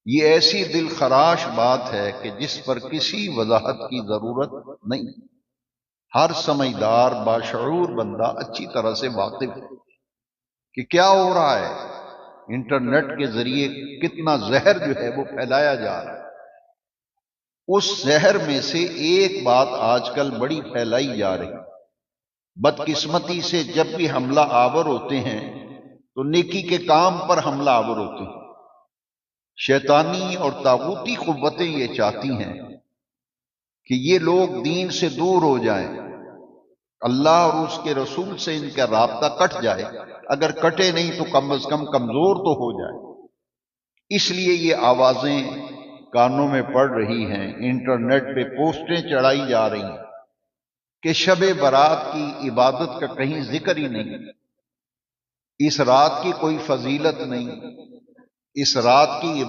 یہ ایسی دل خراش بات ہے کہ جس پر کسی وضاحت کی ضرورت نہیں۔ ہر سمجھدار باشعور بندہ اچھی طرح سے واقف ہے کہ کیا ہو رہا ہے، انٹرنیٹ کے ذریعے کتنا زہر جو ہے وہ پھیلایا جا رہا ہے۔ اس زہر میں سے ایک بات آج کل بڑی پھیلائی جا رہی ہے۔ بدقسمتی سے جب بھی حملہ آور ہوتے ہیں تو نیکی کے کام پر حملہ آور ہوتے ہیں۔ شیطانی اور طاغوتی قوتیں یہ چاہتی ہیں کہ یہ لوگ دین سے دور ہو جائیں، اللہ اور اس کے رسول سے ان کا رابطہ کٹ جائے، اگر کٹے نہیں تو کم از کم کمزور تو ہو جائے۔ اس لیے یہ آوازیں کانوں میں پڑ رہی ہیں، انٹرنیٹ پہ پوسٹیں چڑھائی جا رہی ہیں کہ شب برات کی عبادت کا کہیں ذکر ہی نہیں، اس رات کی کوئی فضیلت نہیں، اس رات کی